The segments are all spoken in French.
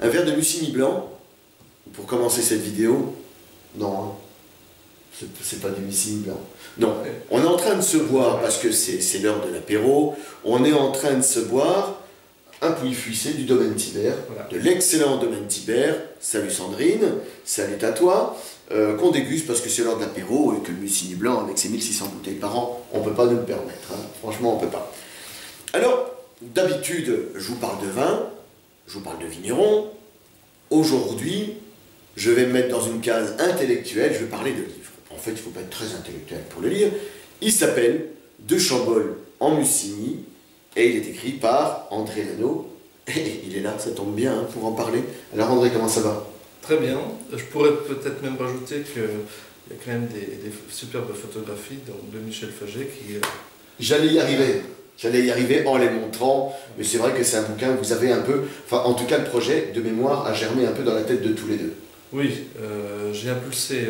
Un verre de Musigny blanc, pour commencer cette vidéo. Non, hein. C'est pas du Musigny blanc. Non, on est en train de se boire, parce que c'est l'heure de l'apéro, on est en train de se boire un Pouilly-Fuissé du domaine Thibert, voilà. De l'excellent domaine Thibert. Salut Sandrine, salut à toi, qu'on déguste parce que c'est l'heure de l'apéro et que le Musigny blanc, avec ses 1600 bouteilles par an, on ne peut pas nous le permettre. Hein. Franchement, on ne peut pas. Alors, d'habitude, je vous parle de vin, je vous parle de vigneron. Aujourd'hui, je vais me mettre dans une case intellectuelle, je vais parler de livres. En fait, il ne faut pas être très intellectuel pour le lire. Il s'appelle De Chambol en Musigny et il est écrit par André Lano. Et il est là, ça tombe bien hein, pour en parler. Alors André, comment ça va? Très bien. Je pourrais peut-être même rajouter qu'il y a quand même des superbes photographies de Michel Faget qui... J'allais y arriver en les montrant, mais c'est vrai que c'est un bouquin que vous avez un peu... Enfin, en tout cas, le projet de mémoire a germé un peu dans la tête de tous les deux. Oui, j'ai impulsé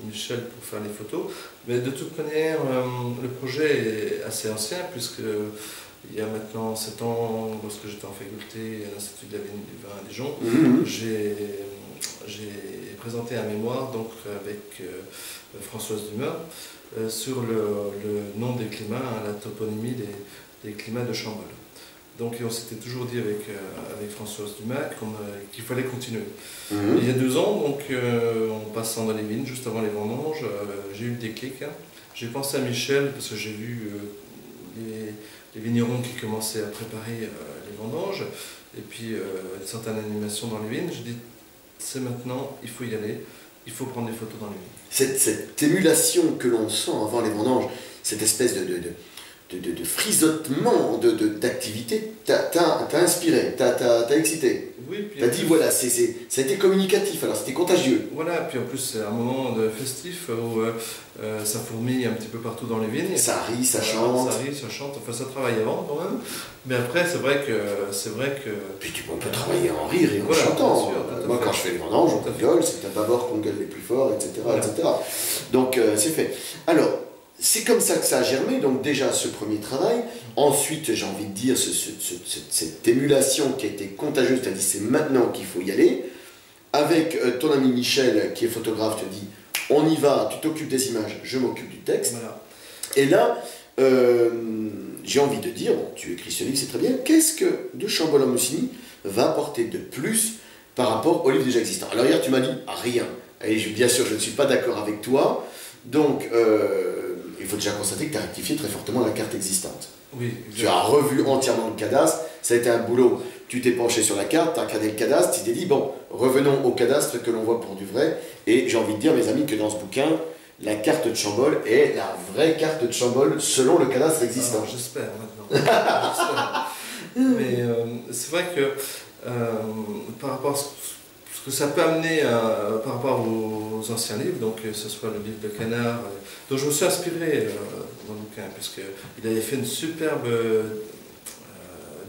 Michel pour faire les photos, mais de toute manière, le projet est assez ancien, puisque il y a maintenant 7 ans, lorsque j'étais en faculté à l'Institut de la Vigne du Vin à Dijon, j'ai présenté un mémoire donc, avec Françoise Dumas sur le nom des climats, la toponymie des climats de Chambol. Donc on s'était toujours dit avec Françoise Dumas qu'il fallait continuer. Il y a 2 ans, donc, en passant dans les vignes, juste avant les vendanges, j'ai eu le déclic. Hein. J'ai pensé à Michel parce que j'ai vu les vignerons qui commençaient à préparer les vendanges, et puis une certaine animation dans les vignes. J'ai dit, c'est maintenant, il faut y aller, il faut prendre des photos dans les vignes. Cette émulation que l'on sent avant les vendanges, cette espèce de frisotement d'activité, t'as inspiré, t'as excité. Oui, t'as dit voilà, ça a été communicatif, alors c'était contagieux. Voilà, puis en plus c'est un moment festif où ça fourmille un petit peu partout dans les vignes. Ça rit, ça chante. Ça rit, ça chante, enfin ça travaille avant quand même. Mais après c'est vrai que... Puis on peut travailler en rire et en chantant. Moi quand je fais les vendanges, on rigole, c'est à bâbord qu'on gueule les plus forts, etc. Voilà. etc. Donc c'est fait. Alors, c'est comme ça que ça a germé, donc déjà ce premier travail. Ensuite, j'ai envie de dire, cette émulation qui a été contagieuse, tu as dit c'est maintenant qu'il faut y aller. Avec ton ami Michel, qui est photographe, te dit on y va, tu t'occupes des images, je m'occupe du texte. Voilà. Et là, j'ai envie de dire, bon, tu écris ce livre, c'est très bien, qu'est-ce que De Chambol en Musigny va apporter de plus par rapport au livre déjà existant? Alors hier, tu m'as dit rien. Et bien sûr, je ne suis pas d'accord avec toi. Donc, il faut déjà constater que tu as rectifié très fortement la carte existante. Oui, tu as revu entièrement le cadastre, ça a été un boulot. Tu t'es penché sur la carte, tu as regardé le cadastre, tu t'es dit, bon, revenons au cadastre que l'on voit pour du vrai. Et j'ai envie de dire, mes amis, que dans ce bouquin, la carte de Chambol est la vraie carte de Chambol selon le cadastre existant. J'espère maintenant. Mais c'est vrai que par rapport à ce que ça peut amener par rapport aux anciens livres, donc que ce soit le livre de Canard, dont je me suis inspiré dans le bouquin, puisqu'il avait fait une superbe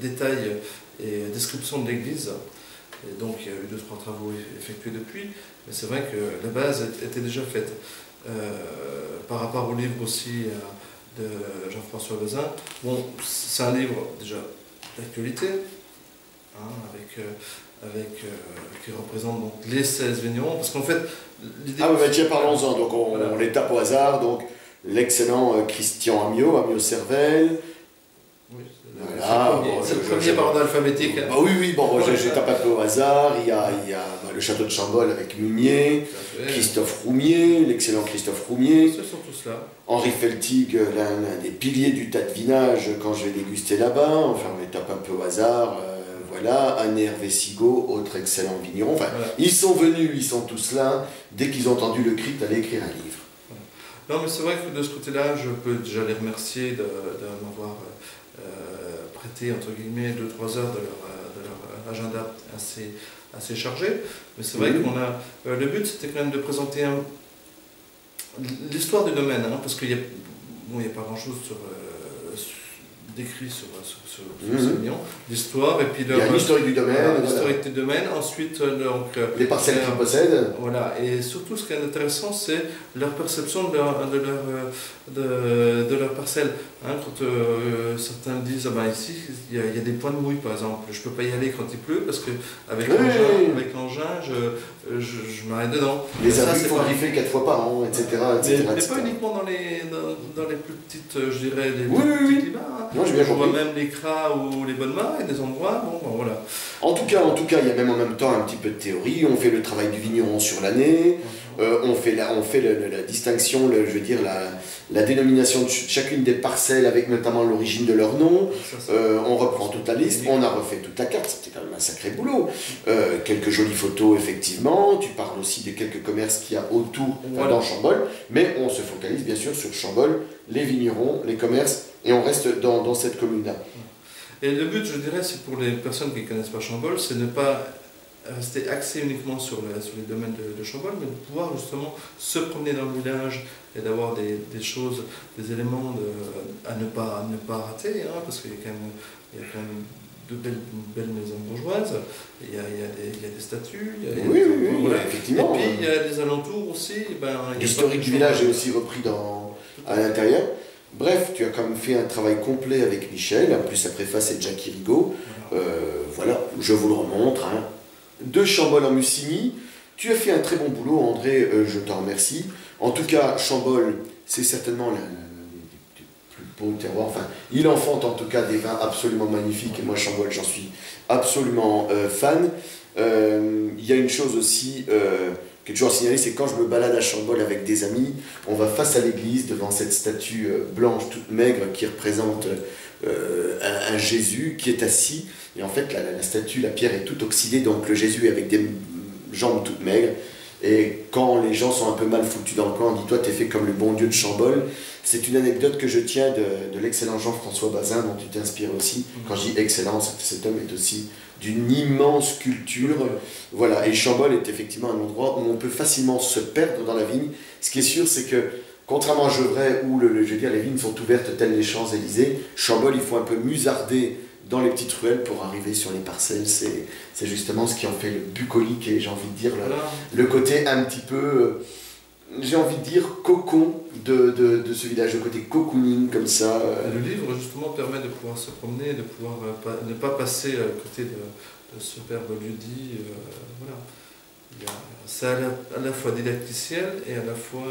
détail et description de l'église, et donc il y a eu 2-3 travaux effectués depuis, mais c'est vrai que la base était déjà faite. Par rapport au livre aussi de Jean-François Vezin, bon, c'est un livre déjà d'actualité, hein, qui représente donc les 16 vignerons, parce qu'en fait... Ah oui, bah tiens, parlons-en, donc on les tape au hasard, donc l'excellent Christian Amiot Cervelle. Oui, voilà, c'est le premier par ordre alphabétique. Bah oui, bon, je tape un peu au hasard, il y a le château de Chambol avec Munier, Christophe Roumier, l'excellent Christophe Roumier. Ce sont tous là. Henri Feltig, l'un des piliers du tas de vinage quand je vais déguster là-bas, enfin on les tape un peu au hasard. Voilà, Anne-Hervé Sigaud, autre excellent vigneron. Enfin, voilà. Ils sont venus, ils sont tous là. Dès qu'ils ont entendu le cri, d'aller écrire un livre. Non, mais c'est vrai que de ce côté-là, je peux déjà les remercier de m'avoir prêté, entre guillemets, 2-3 heures de leur agenda assez chargé. Mais c'est vrai qu'on a... le but, c'était quand même de présenter l'histoire du domaine, hein, parce qu'il n'y a pas grand-chose décrit sur ces vignerons, l'histoire, et puis il y a l'historique du domaine. Voilà, l'historique du domaine, ensuite donc, les parcelles qu'ils possèdent. Voilà, et surtout ce qui est intéressant, c'est leur perception de leur parcelle. Hein, quand certains disent, ah ben ici, il y a des points de mouille par exemple, je ne peux pas y aller quand il pleut parce qu'avec l'engin, je m'arrête dedans. Les abus font griffer 4 fois par an, etc. Mais pas uniquement dans les plus petites, je dirais, les petits climats. Hein. Non, je vois même les cras ou les bonnes mains et des endroits, bon voilà. En tout cas, il y a même en même temps un petit peu de théorie. On fait le travail du vigneron sur l'année. On fait la distinction, je veux dire, la dénomination de chacune des parcelles avec notamment l'origine de leur nom. On reprend toute la liste, on a refait toute la carte, c'était quand même un sacré boulot. Quelques jolies photos, effectivement. Tu parles aussi des quelques commerces qu'il y a autour dans Chambolle, mais on se focalise bien sûr sur Chambolle, les vignerons, les commerces, et on reste dans cette commune-là. Et le but, je dirais, c'est pour les personnes qui ne connaissent pas Chambolle, c'est ne pas rester axé uniquement sur les domaines de Chambolle, mais de pouvoir justement se promener dans le village et d'avoir des choses, des éléments à ne pas rater, hein, parce qu'il y a quand même de belles maisons bourgeoises, il y a des statues, effectivement. Et puis il y a des alentours aussi. L'historique du village est aussi repris à l'intérieur. Bref, tu as quand même fait un travail complet avec Michel, en plus sa préface est Jackie Rigaud. Voilà, je vous le remontre. Hein. De Chambolle en Musigny, tu as fait un très bon boulot, André, je t'en remercie. En tout cas, Chambolle, c'est certainement le plus beau terroir. Enfin, il enfante en tout cas des vins absolument magnifiques, et moi, Chambolle, j'en suis absolument fan. Il y a une chose aussi qui est toujours à signaler, c'est quand je me balade à Chambolle avec des amis, on va face à l'église, devant cette statue blanche, toute maigre, qui représente un Jésus qui est assis. Et en fait, la statue, la pierre est toute oxydée, donc le Jésus est avec des jambes toutes maigres. Et quand les gens sont un peu mal foutus dans le coin, on dit « Toi, t'es fait comme le bon Dieu de Chambolle ». C'est une anecdote que je tiens de l'excellent Jean-François Bazin, dont tu t'inspires aussi. Quand je dis excellent, cet homme est aussi d'une immense culture. Voilà. Et Chambolle est effectivement un endroit où on peut facilement se perdre dans la vigne. Ce qui est sûr, c'est que, contrairement à Gevrey, où je veux dire, les vignes sont ouvertes telles les Champs-Élysées, Chambolle, il faut un peu musarder dans les petites ruelles pour arriver sur les parcelles. C'est justement ce qui en fait le bucolique et j'ai envie de dire le côté un petit peu, j'ai envie de dire, cocon de ce village, le côté cocooning comme ça. Le livre justement permet de pouvoir se promener, de pouvoir ne pas passer à côté de superbes lieux-dits. Voilà. C'est à la fois didacticiel et à la fois...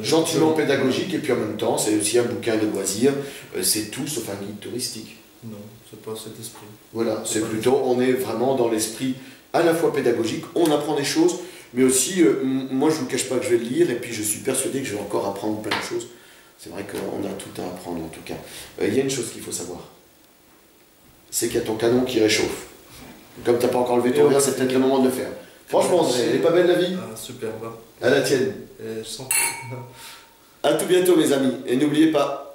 gentiment pédagogique, et puis en même temps, c'est aussi un bouquin de loisirs, c'est tout sauf un guide touristique. Non, c'est pas cet esprit. Voilà, c'est plutôt, on est vraiment dans l'esprit à la fois pédagogique, on apprend des choses, mais aussi, moi je ne vous cache pas que je vais le lire, et puis je suis persuadé que je vais encore apprendre plein de choses. C'est vrai qu'on a tout à apprendre en tout cas. Il y a une chose qu'il faut savoir, c'est qu'il y a ton canon qui réchauffe. Comme tu n'as pas encore levé ton verre, c'est peut-être le moment de le faire. Franchement, André, elle est pas belle la vie? Superbe. À la tienne. Je sens... À tout bientôt mes amis, et n'oubliez pas,